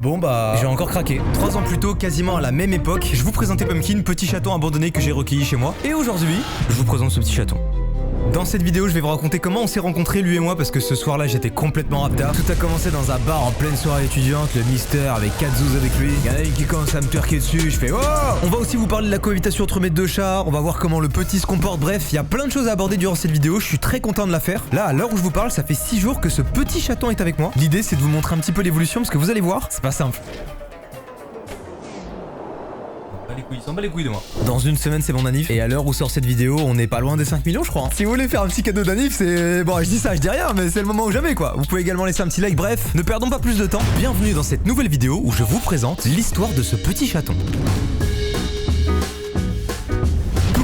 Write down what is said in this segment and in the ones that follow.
Bon bah, j'ai encore craqué. 3 ans plus tôt, quasiment à la même époque, je vous présentais Pumpkin, petit chaton abandonné que j'ai recueilli chez moi. Et aujourd'hui, je vous présente ce petit chaton. Dans cette vidéo, je vais vous raconter comment on s'est rencontrés lui et moi parce que ce soir-là, j'étais complètement rapta. Tout a commencé dans un bar en pleine soirée étudiante, le Mister avec 4 zouz avec lui. Il y en a une qui commence à me twerker dessus, je fais oh. On va aussi vous parler de la cohabitation entre mes deux chats, on va voir comment le petit se comporte, bref, il y a plein de choses à aborder durant cette vidéo, je suis très content de la faire. Là, à l'heure où je vous parle, ça fait 6 jours que ce petit chaton est avec moi. L'idée, c'est de vous montrer un petit peu l'évolution parce que vous allez voir, c'est pas simple. Il s'en bat les couilles de moi. Dans une semaine c'est mon anniv et à l'heure où sort cette vidéo on n'est pas loin des 5 millions je crois. Si vous voulez faire un petit cadeau d'anniv c'est... Bon je dis ça je dis rien mais c'est le moment ou jamais quoi. Vous pouvez également laisser un petit like, bref, ne perdons pas plus de temps. Bienvenue dans cette nouvelle vidéo où je vous présente l'histoire de ce petit chaton.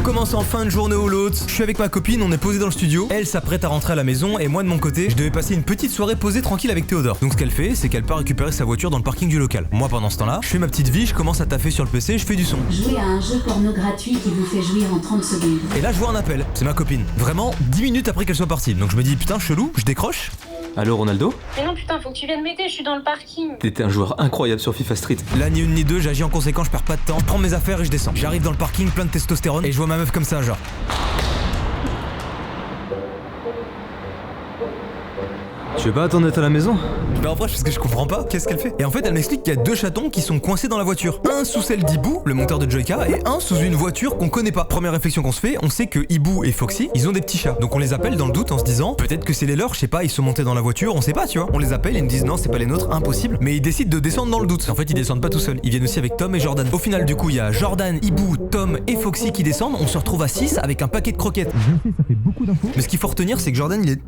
Commence en fin de journée ou l'autre, je suis avec ma copine, on est posé dans le studio, elle s'apprête à rentrer à la maison et moi de mon côté, je devais passer une petite soirée posée tranquille avec Théodore. Donc ce qu'elle fait, c'est qu'elle part récupérer sa voiture dans le parking du local. Moi pendant ce temps-là, je fais ma petite vie, je commence à taffer sur le PC, je fais du son. Jouez à un jeu porno gratuit qui vous fait jouir en 30 secondes. Et là je vois un appel, c'est ma copine. Vraiment 10 minutes après qu'elle soit partie. Donc je me dis putain chelou, je décroche. Allô Ronaldo? Mais non putain, faut que tu viennes m'aider, je suis dans le parking. T'étais un joueur incroyable sur FIFA Street. Là ni une ni deux, j'agis en conséquence, je perds pas de temps, je prends mes affaires et je descends. J'arrive dans le parking plein de testostérone et je vois ma meuf comme ça genre. Tu veux pas attendre d'être à la maison? Je me rapproche parce que je comprends pas, qu'est-ce qu'elle fait? Et en fait elle m'explique qu'il y a 2 chatons qui sont coincés dans la voiture. Un sous celle d'Ibou, le monteur de Joyka, et un sous une voiture qu'on connaît pas. Première réflexion qu'on se fait, on sait que Ibou et Foxy, ils ont des petits chats. Donc on les appelle dans le doute en se disant, peut-être que c'est les leurs, je sais pas, ils sont montés dans la voiture, on sait pas tu vois. On les appelle et ils nous disent non c'est pas les nôtres, impossible. Mais ils décident de descendre dans le doute. En fait ils descendent pas tout seuls, ils viennent aussi avec Tom et Jordan. Au final du coup il y a Jordan, Ibou, Tom et Foxy qui descendent, on se retrouve à 6 avec un paquet de croquettes. Je sais ça fait beaucoup d'infos. Mais ce qu'il faut retenir c'est que Jordan il est...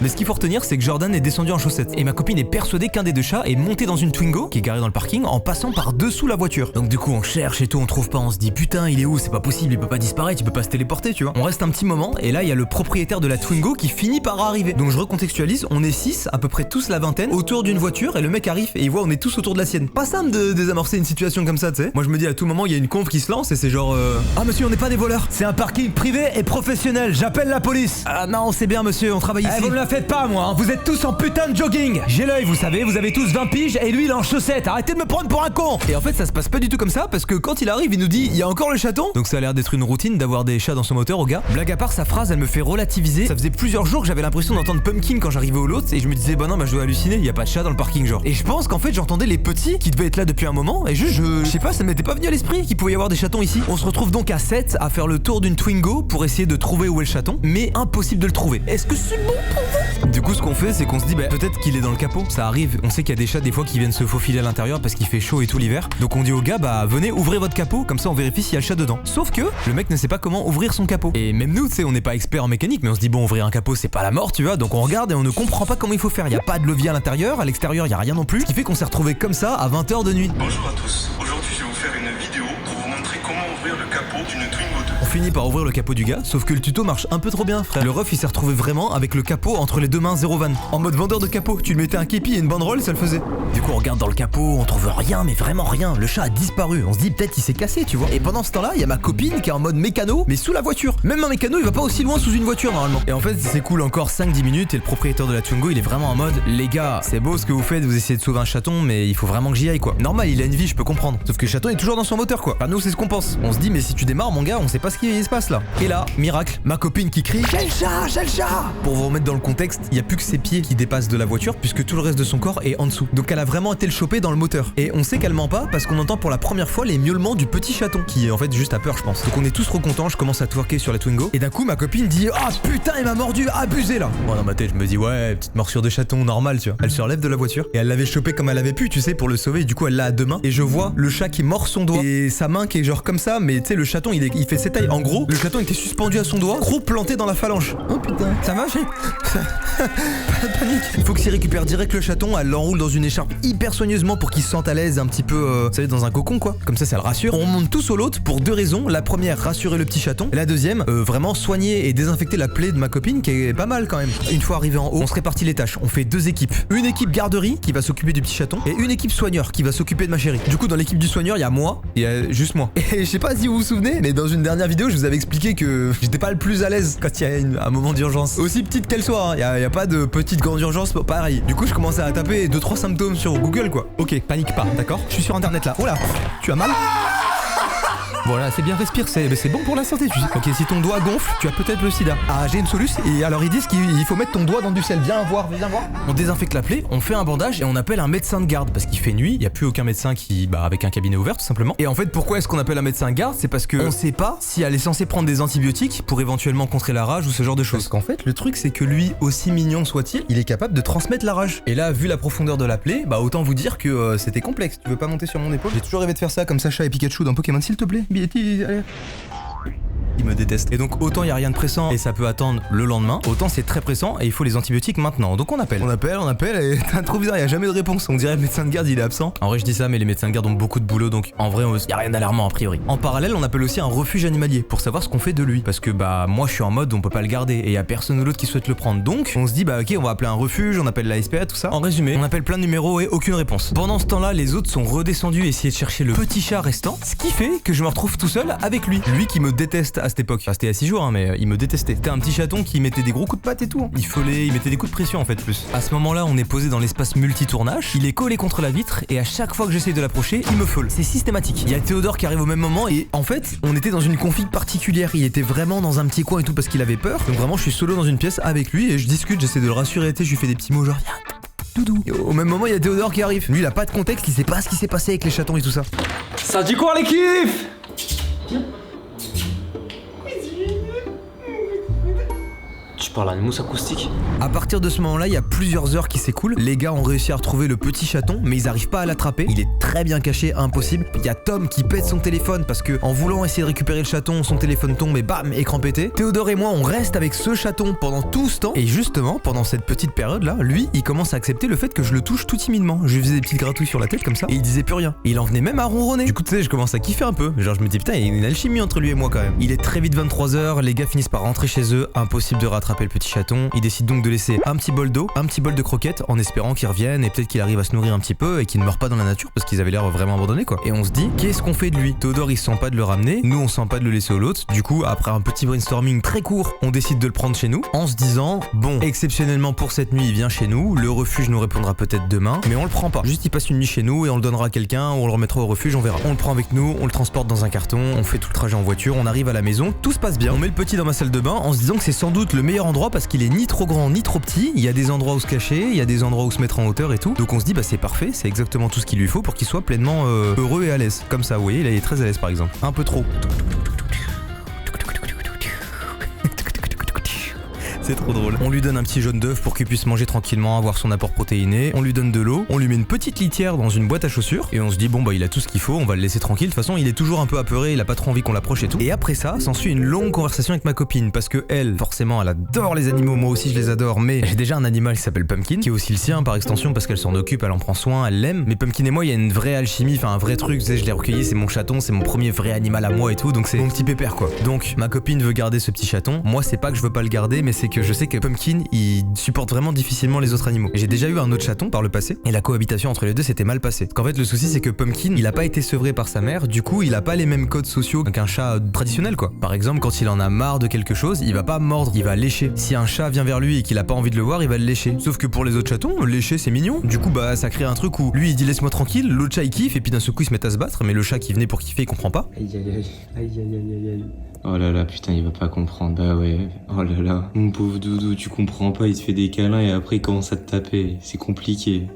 Mais ce qu'il faut retenir c'est que Jordan est descendu en chaussettes et ma copine est persuadée qu'un des 2 chats est monté dans une Twingo qui est garée dans le parking en passant par dessous la voiture. Donc du coup on cherche et tout, on trouve pas, on se dit putain il est où, c'est pas possible, il peut pas disparaître, il peut pas se téléporter tu vois. On reste un petit moment et là il y a le propriétaire de la Twingo qui finit par arriver. Donc je recontextualise, on est 6, à peu près tous la vingtaine, autour d'une voiture et le mec arrive et il voit on est tous autour de la sienne. Pas simple de désamorcer une situation comme ça tu sais. Moi je me dis à tout moment il y a une conf qui se lance et c'est genre ah monsieur on n'est pas des voleurs, c'est un parking privé et professionnel, j'appelle la police. Ah non c'est bien monsieur, on travaille ici. Vous me la faites pas moi, hein. Vous êtes tous en putain de jogging. J'ai l'œil vous savez, vous avez tous 20 piges et lui il est en chaussettes, arrêtez de me prendre pour un con. Et en fait ça se passe pas du tout comme ça parce que quand il arrive il nous dit il y a encore le chaton. Donc ça a l'air d'être une routine d'avoir des chats dans son moteur au gars. Blague à part sa phrase elle me fait relativiser. Ça faisait plusieurs jours que j'avais l'impression d'entendre Pumpkin quand j'arrivais au lot et je me disais bah non bah je dois halluciner, il y a pas de chat dans le parking genre. Et je pense qu'en fait j'entendais les petits qui devaient être là depuis un moment et je sais pas ça m'était pas venu à l'esprit qu'il pouvait y avoir des chatons ici. On se retrouve donc à 7 à faire le tour d'une Twingo pour essayer de trouver où est le chaton mais impossible de le trouver. Est-ce que c'est bon pour vous? Du coup ce qu'on fait c'est qu'on se dit bah peut-être qu'il est dans le capot. Ça arrive, on sait qu'il y a des chats des fois qui viennent se faufiler à l'intérieur parce qu'il fait chaud et tout l'hiver. Donc on dit au gars bah venez ouvrez votre capot comme ça on vérifie s'il y a le chat dedans. Sauf que le mec ne sait pas comment ouvrir son capot. Et même nous tu sais on n'est pas expert en mécanique mais on se dit bon ouvrir un capot c'est pas la mort tu vois. Donc on regarde et on ne comprend pas comment il faut faire. Il y a pas de levier à l'intérieur, à l'extérieur il y a rien non plus. Ce qui fait qu'on s'est retrouvé comme ça à 20h de nuit. Bonjour à tous, aujourd'hui je vais vous faire une vidéo pour vous montrer comment ouvrir le capot d'une Twingo 2. On finit par ouvrir le capot du gars, sauf que le tuto marche un peu trop bien frère. Le ref il s'est retrouvé vraiment avec le capot entre les 2 mains 0 van. En mode vendeur de capot, tu lui mettais un képi et une banderole ça le faisait. Du coup on regarde dans le capot, on trouve rien mais vraiment rien. Le chat a disparu, on se dit peut-être il s'est cassé tu vois. Et pendant ce temps là il y a ma copine qui est en mode mécano mais sous la voiture. Même un mécano il va pas aussi loin sous une voiture normalement. Et en fait c'est cool encore 5-10 minutes et le propriétaire de la Twingo il est vraiment en mode les gars c'est beau ce que vous faites, vous essayez de sauver un chaton mais il faut vraiment que j'y aille quoi. Normal il a une vie je peux comprendre. Sauf que le chaton est toujours dans son moteur quoi. Enfin nous c'est ce qu'on pense. On se dit mais si tu démarres mon gars on sait pas ce qui se passe là. Et là miracle, ma copine qui crie j'ai le chat. Pour vous remettre dans le contexte, il y a plus que ses pieds qui dépassent de la voiture puisque tout le reste de son corps est en dessous. Donc elle a vraiment été le choper dans le moteur. Et on sait qu'elle ment pas parce qu'on entend pour la première fois les miaulements du petit chaton qui en fait juste a peur je pense. Donc on est tous trop contents, je commence à twerker sur la Twingo et d'un coup ma copine dit ah putain il m'a mordu, abusé là. Moi dans ma tête je me dis ouais petite morsure de chaton normal tu vois. Elle se relève de la voiture et elle l'avait chopé comme elle avait pu tu sais pour le sauver et du coup elle l'a à 2 mains et je vois le chat qui mord son doigt et sa main qui est genre comme ça mais tu sais le chaton il fait cette taille. En gros le chaton était suspendu à son doigt, gros planté dans la phalange. Oh putain ça va pas de panique. Il faut que s'il récupère direct le chaton, elle l'enroule dans une écharpe hyper soigneusement pour qu'il se sente à l'aise un petit peu vous savez dans un cocon quoi. Comme ça le rassure. On monte tous au lot pour 2 raisons. La première rassurer le petit chaton. La deuxième vraiment soigner et désinfecter la plaie de ma copine qui est pas mal quand même. Une fois arrivé en haut on se répartit les tâches. On fait 2 équipes. Une équipe garderie qui va s'occuper du petit chaton et une équipe soigneur qui va s'occuper de ma chérie. Du coup dans l'équipe du soigneur il y a moi, il y a juste moi. Et je sais pas si vous vous souvenez mais dans une dernière vidéo vidéo, je vous avais expliqué que j'étais pas le plus à l'aise quand il y a un moment d'urgence. Aussi petite qu'elle soit, hein. Y a pas de petite grande urgence, pareil. Du coup, je commençais à taper 2-3 symptômes sur Google, quoi. Ok, panique pas, d'accord? Je suis sur internet là. Oh là, tu as mal? Voilà, c'est bien, respire, c'est bon pour la santé, tu sais. Ok, si ton doigt gonfle, tu as peut-être le sida. Ah, j'ai une solution. Et alors ils disent qu'il faut mettre ton doigt dans du sel. Viens voir. On désinfecte la plaie, on fait un bandage et on appelle un médecin de garde parce qu'il fait nuit. Il y a plus aucun médecin avec un cabinet ouvert tout simplement. Et en fait, pourquoi est-ce qu'on appelle un médecin de garde? C'est parce que on sait pas si elle est censée prendre des antibiotiques pour éventuellement contrer la rage ou ce genre de choses. Parce qu'en fait, le truc c'est que lui, aussi mignon soit-il, il est capable de transmettre la rage. Et là, vu la profondeur de la plaie, autant vous dire que c'était complexe. Tu veux pas monter sur mon épaule? J'ai toujours rêvé de faire ça comme Sacha et Pikachu dans Pokémon, s'il te plaît. Allez. Il me déteste. Et donc autant il y a rien de pressant et ça peut attendre le lendemain, autant c'est très pressant et il faut les antibiotiques maintenant. Donc on appelle et t'as trop bizarre, il y a jamais de réponse. On dirait le médecin de garde il est absent. En vrai je dis ça mais les médecins de garde ont beaucoup de boulot donc en vrai il y a rien d'alarmant a priori. En parallèle on appelle aussi un refuge animalier pour savoir ce qu'on fait de lui parce que moi je suis en mode on peut pas le garder et il y a personne ou l'autre qui souhaite le prendre. Donc on se dit ok on va appeler un refuge, on appelle la SPA tout ça. En résumé, on appelle plein de numéros et aucune réponse. Pendant ce temps-là, les autres sont redescendus et essayer de chercher le petit chat restant, ce qui fait que je me retrouve tout seul avec lui. Lui qui me déteste à cette époque. Enfin, c'était à 6 jours mais il me détestait. C'était un petit chaton qui mettait des gros coups de patte et tout. Il mettait des coups de pression en fait plus. À ce moment-là, on est posé dans l'espace multi-tournage, il est collé contre la vitre et à chaque fois que j'essaye de l'approcher, il me folle. C'est systématique. Il y a Théodore qui arrive au même moment et en fait, on était dans une config particulière. Il était vraiment dans un petit coin et tout parce qu'il avait peur. Donc vraiment, je suis solo dans une pièce avec lui et je discute, j'essaie de le rassurer, je lui fais des petits mots genre Doudou. Et au même moment, il y a Théodore qui arrive. Lui, il a pas de contexte, il sait pas ce qui s'est passé avec les chatons et tout ça. Ça dit quoi l'équipe? Tu parles à une mousse acoustique? À partir de ce moment-là, il y a plusieurs heures qui s'écoulent. Les gars ont réussi à retrouver le petit chaton, mais ils arrivent pas à l'attraper. Il est très bien caché, impossible. Il y a Tom qui pète son téléphone parce que en voulant essayer de récupérer le chaton, son téléphone tombe et bam, écran pété. Théodore et moi, on reste avec ce chaton pendant tout ce temps. Et justement, pendant cette petite période-là, lui, il commence à accepter le fait que je le touche tout timidement. Je lui faisais des petites gratouilles sur la tête comme ça, et il disait plus rien. Et il en venait même à ronronner. Du coup, tu sais, je commence à kiffer un peu. Genre, je me dis putain, il y a une alchimie entre lui et moi quand même. Il est très vite 23h, les gars finissent par rentrer chez eux. Impossible de rattraper le petit chaton. Il décide donc de laisser un petit bol d'eau, un petit bol de croquettes en espérant qu'il revienne et peut-être qu'il arrive à se nourrir un petit peu et qu'il ne meurt pas dans la nature parce qu'ils avaient l'air vraiment abandonnés quoi. Et on se dit, qu'est-ce qu'on fait de lui? Théodore il se sent pas de le ramener, nous on se sent pas de le laisser au l'autre. Du coup, après un petit brainstorming très court, on décide de le prendre chez nous en se disant, bon, exceptionnellement pour cette nuit il vient chez nous, le refuge nous répondra peut-être demain, mais on le prend pas. Juste il passe une nuit chez nous et on le donnera à quelqu'un ou on le remettra au refuge, on verra. On le prend avec nous, on le transporte dans un carton, on fait tout le trajet en voiture, on arrive à la maison, tout se passe bien. On met le petit dans ma salle de bain en se disant que c'est sans doute le meilleur endroit parce qu'il est ni trop grand ni trop petit, il y a des endroits où se cacher, il y a des endroits où se mettre en hauteur et tout. Donc on se dit c'est parfait, c'est exactement tout ce qu'il lui faut pour qu'il soit pleinement heureux et à l'aise. Comme ça, vous voyez, là il est très à l'aise par exemple. Un peu trop. C'est trop drôle. On lui donne un petit jaune d'œuf pour qu'il puisse manger tranquillement, avoir son apport protéiné. On lui donne de l'eau, on lui met une petite litière dans une boîte à chaussures et on se dit il a tout ce qu'il faut, on va le laisser tranquille. De toute façon, il est toujours un peu apeuré, il a pas trop envie qu'on l'approche et tout. Et après ça, s'ensuit une longue conversation avec ma copine parce que elle, forcément, elle adore les animaux, moi aussi je les adore, mais j'ai déjà un animal qui s'appelle Pumpkin, qui est aussi le sien par extension parce qu'elle s'en occupe, elle en prend soin, elle l'aime. Mais Pumpkin et moi, il y a une vraie alchimie, enfin un vrai truc, tu sais, je l'ai recueilli, c'est mon chaton, c'est mon premier vrai animal à moi et tout, donc c'est mon petit pépère quoi. Donc ma copine veut garder ce petit chaton. Moi, c'est pas que je veux pas le garder, mais c'est que je sais que Pumpkin il supporte vraiment difficilement les autres animaux. J'ai déjà eu un autre chaton par le passé et la cohabitation entre les deux s'était mal passée. Qu'en fait le souci c'est que Pumpkin il a pas été sevré par sa mère, du coup il a pas les mêmes codes sociaux qu'un chat traditionnel quoi. Par exemple quand il en a marre de quelque chose, il va pas mordre, il va lécher. Si un chat vient vers lui et qu'il a pas envie de le voir, il va le lécher. Sauf que pour les autres chatons, lécher c'est mignon. Du coup ça crée un truc où lui il dit laisse-moi tranquille, l'autre chat il kiffe et puis d'un seul coup ils se mettent à se battre, mais le chat qui venait pour kiffer il comprend pas. Aïe. Oh là là, putain, il va pas comprendre. Bah ouais. Oh là là. Mon pauvre doudou, tu comprends pas, il se fait des câlins et après il commence à te taper. C'est compliqué.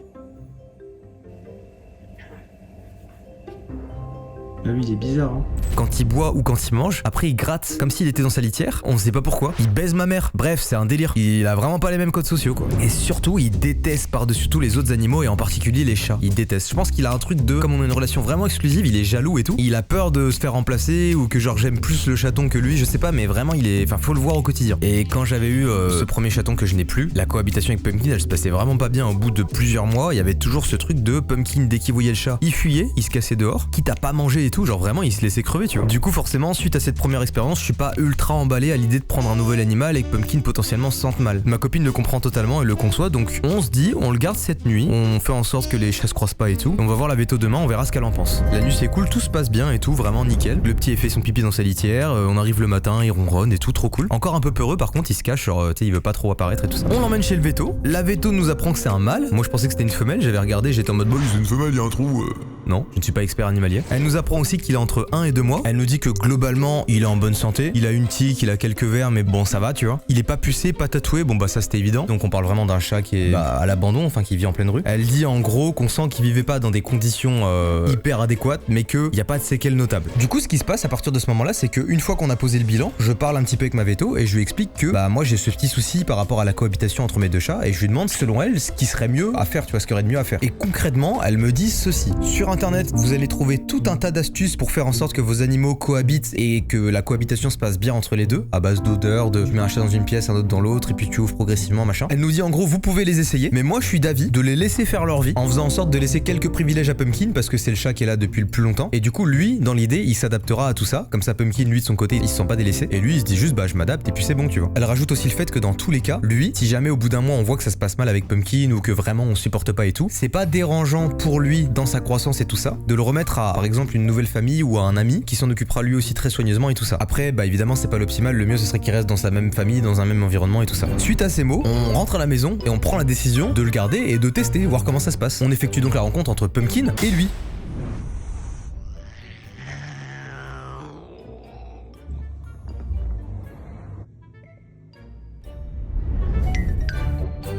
Ah oui, il est bizarre, hein. Quand il boit ou quand il mange, après il gratte comme s'il était dans sa litière, on sait pas pourquoi. Il baise ma mère. Bref, c'est un délire. Il a vraiment pas les mêmes codes sociaux quoi. Et surtout, il déteste par-dessus tout les autres animaux et en particulier les chats. Il déteste. Je pense qu'il a un truc de, comme on a une relation vraiment exclusive, il est jaloux et tout. Il a peur de se faire remplacer ou que genre j'aime plus le chaton que lui, je sais pas, mais vraiment il est, faut le voir au quotidien. Et quand j'avais eu ce premier chaton que je n'ai plus, la cohabitation avec Pumpkin, elle se passait vraiment pas bien. Au bout de plusieurs mois, il y avait toujours ce truc de Pumpkin dès qu'il voyait le chat, il fuyait, il se cassait dehors, quitte à pas manger et tout. tout, genre vraiment il se laissait crever, tu vois. Du coup forcément suite à cette première expérience, je suis pas ultra emballé à l'idée de prendre un nouvel animal et que Pumpkin potentiellement se sente mal. Ma copine le comprend totalement et le conçoit, donc on se dit on le garde cette nuit, on fait en sorte que les chats se croisent pas et tout. On va voir la veto demain, on verra ce qu'elle en pense. La nuit c'est cool, tout se passe bien et tout, vraiment nickel. Le petit a fait son pipi dans sa litière, on arrive le matin, il ronronne et tout, trop cool. Encore un peu peureux par contre, il se cache, genre tu sais il veut pas trop apparaître et tout ça. On l'emmène chez le veto, la veto nous apprend que c'est un mâle. Moi je pensais que c'était une femelle, j'avais regardé, j'étais en mode bon c'est une femelle, il y a un trou. Non, je ne suis pas expert animalier. Elle nous apprend aussi qu'il a entre 1 et 2 mois. Elle nous dit que globalement il est en bonne santé, il a une tique, il a quelques vers mais bon ça va tu vois. Il est pas pucé, pas tatoué, bon bah ça c'était évident. Donc on parle vraiment d'un chat qui est à l'abandon, enfin qui vit en pleine rue. Elle dit en gros qu'on sent qu'il vivait pas dans des conditions hyper adéquates mais qu'il n'y a pas de séquelles notables. Du coup ce qui se passe à partir de ce moment là c'est qu'une fois qu'on a posé le bilan, je parle un petit peu avec ma veto et je lui explique que bah moi j'ai ce petit souci par rapport à la cohabitation entre mes deux chats et je lui demande selon elle ce qui serait mieux à faire, tu vois, ce qu'il y aurait de mieux à faire. Et concrètement elle me dit ceci: sur internet vous allez trouver tout un tas d'astuces pour faire en sorte que vos animaux cohabitent et que la cohabitation se passe bien entre les deux, à base d'odeur, de je mets un chat dans une pièce, un autre dans l'autre et puis tu ouvres progressivement machin. Elle nous dit en gros vous pouvez les essayer, mais moi je suis d'avis de les laisser faire leur vie en faisant en sorte de laisser quelques privilèges à Pumpkin parce que c'est le chat qui est là depuis le plus longtemps et du coup lui dans l'idée il s'adaptera à tout ça, comme ça Pumpkin lui de son côté il se sent pas délaissé et lui il se dit juste bah je m'adapte et puis c'est bon tu vois. Elle rajoute aussi le fait que dans tous les cas lui si jamais au bout d'un mois on voit que ça se passe mal avec Pumpkin ou que vraiment on supporte pas et tout, c'est pas dérangeant pour lui dans sa croissance et tout ça de le remettre à par exemple une nouvelle famille ou à un ami qui s'en occupera lui aussi très soigneusement et tout ça. Après bah évidemment c'est pas l'optimal, le mieux ce serait qu'il reste dans sa même famille, dans un même environnement et tout ça. Suite à ces mots, on rentre à la maison et on prend la décision de le garder et de tester, voir comment ça se passe. On effectue donc la rencontre entre Pumpkin et lui.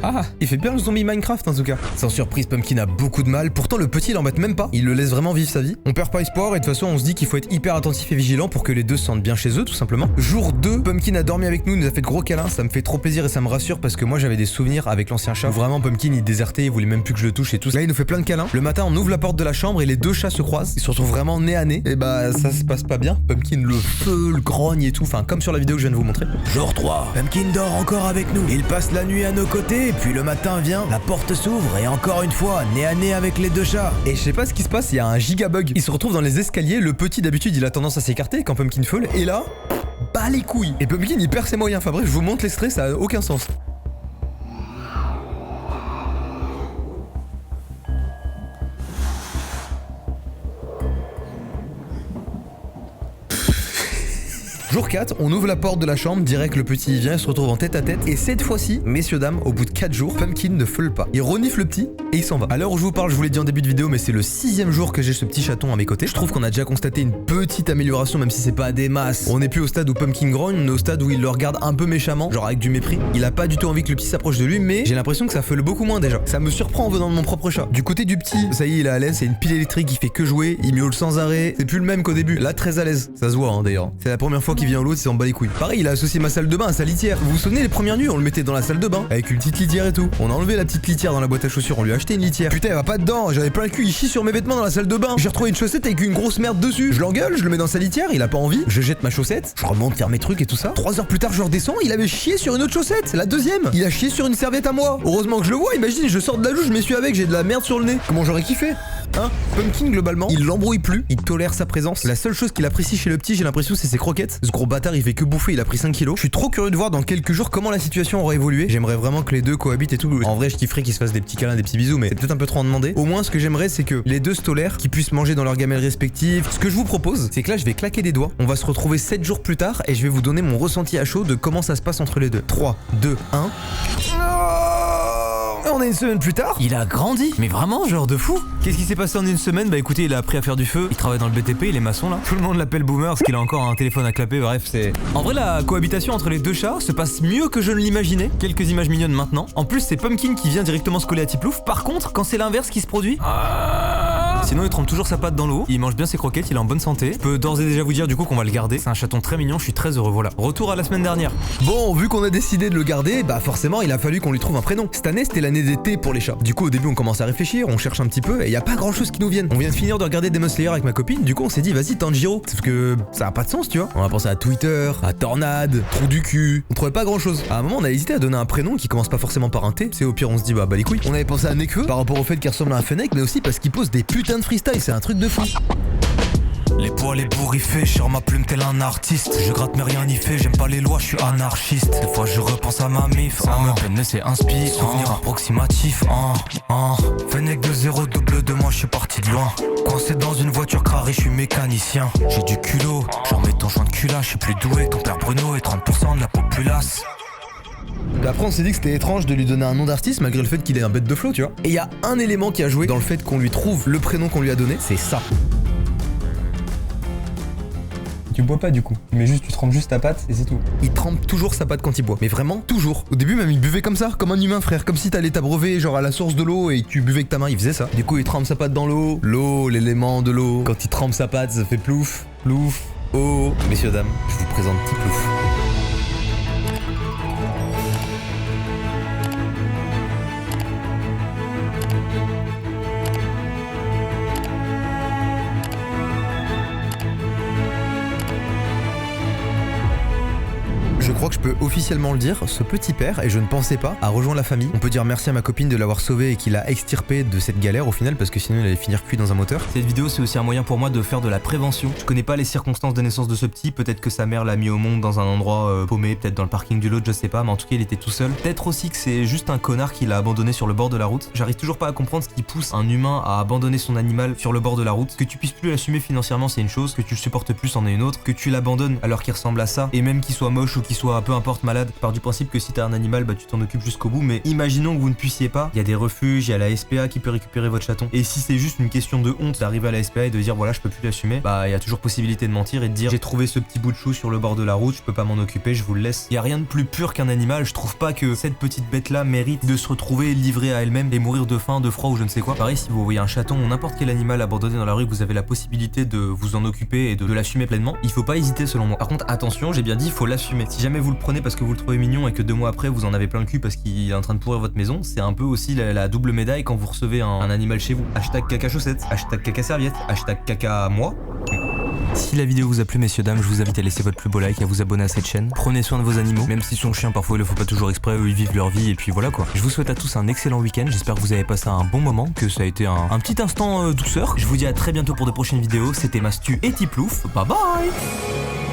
Ah, il fait bien le zombie Minecraft en tout cas. Sans surprise, Pumpkin a beaucoup de mal, pourtant le petit l'embête même pas, il le laisse vraiment vivre sa vie. On perd pas espoir et de toute façon on se dit qu'il faut être hyper attentif et vigilant pour que les deux se sentent bien chez eux tout simplement. Jour 2, Pumpkin a dormi avec nous, il nous a fait de gros câlins, ça me fait trop plaisir et ça me rassure parce que moi j'avais des souvenirs avec l'ancien chat où vraiment Pumpkin il désertait, il voulait même plus que je le touche et tout. Là il nous fait plein de câlins. Le matin on ouvre la porte de la chambre et les deux chats se croisent, ils se retrouvent vraiment nez à nez et bah ça se passe pas bien. Pumpkin le feu, le grogne et tout, enfin comme sur la vidéo que je viens de vous montrer. Jour 3, Pumpkin dort encore avec nous, il passe la nuit à nos côtés et puis le matin vient, la porte s'ouvre et encore une fois, nez à nez avec les deux chats. Et je sais pas ce qui se passe, il y a un giga bug. Il se retrouve dans les escaliers, le petit d'habitude il a tendance à s'écarter quand Pumpkin fall, et là, bah les couilles. Et Pumpkin il perd ses moyens, enfin bref, je vous montre l'extrait, ça a aucun sens. Jour 4, on ouvre la porte de la chambre, direct le petit y vient, il se retrouve en tête à tête. Et cette fois-ci, messieurs dames, au bout de 4 jours, Pumpkin ne feule pas. Il renifle le petit et il s'en va. À l'heure où je vous parle, je vous l'ai dit en début de vidéo, mais c'est le 6e jour que j'ai ce petit chaton à mes côtés. Je trouve qu'on a déjà constaté une petite amélioration, même si c'est pas des masses. On n'est plus au stade où Pumpkin grogne, on est au stade où il le regarde un peu méchamment, genre avec du mépris. Il a pas du tout envie que le petit s'approche de lui, mais j'ai l'impression que ça feule beaucoup moins déjà. Ça me surprend en venant de mon propre chat. Du côté du petit, ça y est, il est à l'aise, c'est une pile électrique, il fait que jouer, il miaule sans arrêt. C'est plus le même qu'au début. Là, très à l'aise. Ça se voit hein, d'ailleurs. C'est la première fois qu'il vient au lot, il s'en bat les couilles. Pareil, il a associé ma salle de bain à sa litière. Vous vous souvenez les premières nuits, on le mettait dans la salle de bain avec une petite litière et tout. On a enlevé la petite litière dans la boîte à chaussures, on lui a acheté une litière. Putain, elle va pas dedans, j'avais plein le cul, il chie sur mes vêtements dans la salle de bain. J'ai retrouvé une chaussette avec une grosse merde dessus. Je l'engueule, je le mets dans sa litière, il a pas envie. Je jette ma chaussette, je remonte faire mes trucs et tout ça. 3 heures plus tard, je redescends, il avait chié sur une autre chaussette, la deuxième. Il a chié sur une serviette à moi. Heureusement que je le vois, imagine, je sors de la douche, je m'essuie avec, j'ai de la merde sur le nez. Comment j'aurais kiffé? Hein? Pumpkin globalement, il l'embrouille plus, il tolère sa présence. La seule chose qu'il apprécie chez le petit, j'ai l'impression, c'est ses croquettes. Ce gros bâtard, il fait que bouffer, il a pris 5 kilos. Je suis trop curieux de voir dans quelques jours comment la situation aura évolué. J'aimerais vraiment que les deux cohabitent et tout. En vrai, je kifferais qu'ils se fassent des petits câlins, des petits bisous, mais c'est peut-être un peu trop en demander. Au moins, ce que j'aimerais, c'est que les deux se tolèrent, qu'ils puissent manger dans leurs gamelles respectives. Ce que je vous propose, c'est que là, je vais claquer des doigts. On va se retrouver 7 jours plus tard et je vais vous donner mon ressenti à chaud de comment ça se passe entre les deux. 3, 2, 1. On est une semaine plus tard, il a grandi, mais vraiment genre de fou. Qu'est-ce qui s'est passé en une semaine? Bah écoutez, il a appris à faire du feu, il travaille dans le BTP, il est maçon là. Tout le monde l'appelle Boomer parce qu'il a encore un téléphone à clapper, bref c'est... En vrai la cohabitation entre les deux chats se passe mieux que je ne l'imaginais. Quelques images mignonnes maintenant. En plus c'est Pumpkin qui vient directement se coller à Tiplouf. Par contre, quand c'est l'inverse qui se produit... Sinon il trempe toujours sa patte dans l'eau, il mange bien ses croquettes, il est en bonne santé. Je peux d'ores et déjà vous dire du coup qu'on va le garder. C'est un chaton très mignon, je suis très heureux, voilà. Retour à la semaine dernière. Bon, vu qu'on a décidé de le garder, bah forcément il a fallu qu'on lui trouve un prénom. Cette année c'était l'année d'été pour les chats. Du coup au début on commence à réfléchir, on cherche un petit peu et y a pas grand chose qui nous vienne. On vient de finir de regarder Demon Slayer avec ma copine, du coup on s'est dit vas-y Tanjiro. Sauf que ça a pas de sens tu vois. On a pensé à Twitter, à Tornade, Trou du cul. On trouvait pas grand chose. À un moment on a hésité à donner un prénom qui commence pas forcément par un T. C'est au pire on se dit bah les couilles. On avait pensé à Nekfeu par rapport au fait qu'il ressemble à un Fennec, mais aussi parce qu'il pose des putains de freestyle, c'est un truc de fou. Les poils ébouriffés, sur ma plume tel un artiste. Je gratte mais rien n'y fait, j'aime pas les lois, je suis anarchiste. Des fois je repense à ma mif, ça me peine c'est inspire. Souvenir approximatif, Fennec de 0 double de moi, je suis parti de loin. Coincé dans une voiture carrée, je suis mécanicien. J'ai du culot, j'en mets ton joint de culasse. Je suis plus doué que ton père Bruno et 30% de la populace. Après on s'est dit que c'était étrange de lui donner un nom d'artiste malgré le fait qu'il est un bête de flow, tu vois. Et il y a un élément qui a joué dans le fait qu'on lui trouve le prénom qu'on lui a donné, c'est ça. Tu bois pas du coup, mais juste tu trempes juste ta patte et c'est tout. Il trempe toujours sa patte quand il boit, mais vraiment toujours. Au début même il buvait comme ça, comme un humain frère, comme si t'allais t'abreuver genre à la source de l'eau et que tu buvais avec ta main, il faisait ça. Du coup il trempe sa patte dans l'eau, l'élément de l'eau. Quand il trempe sa patte ça fait plouf, plouf, oh. Messieurs dames, je vous présente Petit Plouf. Je crois que je peux officiellement le dire, ce petit père, et je ne pensais pas, a rejoint la famille. On peut dire merci à ma copine de l'avoir sauvé et qui l'a extirpé de cette galère au final, parce que sinon il allait finir cuit dans un moteur. Cette vidéo c'est aussi un moyen pour moi de faire de la prévention. Je connais pas les circonstances de naissance de ce petit, peut-être que sa mère l'a mis au monde dans un endroit paumé, peut-être dans le parking du lot, je sais pas, mais en tout cas il était tout seul. Peut-être aussi que c'est juste un connard qui l'a abandonné sur le bord de la route. J'arrive toujours pas à comprendre ce qui pousse un humain à abandonner son animal sur le bord de la route. Que tu puisses plus l'assumer financièrement c'est une chose, que tu le supportes plus en est une autre, que tu l'abandonnes alors qu'il ressemble à ça, et même qu'il soit moche ou qu'il soit peu importe malade, part du principe que si t'as un animal, bah tu t'en occupes jusqu'au bout, mais imaginons que vous ne puissiez pas, il y a des refuges, il y a la SPA qui peut récupérer votre chaton, et si c'est juste une question de honte d'arriver à la SPA et de dire voilà je peux plus l'assumer, bah il y a toujours possibilité de mentir et de dire j'ai trouvé ce petit bout de chou sur le bord de la route, je peux pas m'en occuper, je vous le laisse. Il y a rien de plus pur qu'un animal, je trouve pas que cette petite bête là mérite de se retrouver livrée à elle-même et mourir de faim, de froid ou je ne sais quoi. Pareil si vous voyez un chaton ou n'importe quel animal abandonné dans la rue, que vous avez la possibilité de vous en occuper et de l'assumer pleinement, il faut pas hésiter selon moi. Par contre attention, j'ai bien dit il faut l'assumer. Si jamais vous le prenez parce que vous le trouvez mignon et que 2 mois après vous en avez plein le cul parce qu'il est en train de pourrir votre maison, c'est un peu aussi la double médaille quand vous recevez un animal chez vous. Hashtag caca chaussette, hashtag caca serviette, hashtag caca moi. Si la vidéo vous a plu messieurs dames, je vous invite à laisser votre plus beau like et à vous abonner à cette chaîne. Prenez soin de vos animaux, même s'ils sont chiens parfois ils le font pas toujours exprès, eux ils vivent leur vie et puis voilà quoi. Je vous souhaite à tous un excellent week-end, j'espère que vous avez passé un bon moment, que ça a été un petit instant douceur. Je vous dis à très bientôt pour de prochaines vidéos, c'était Mastu et Petit Plouf, bye bye.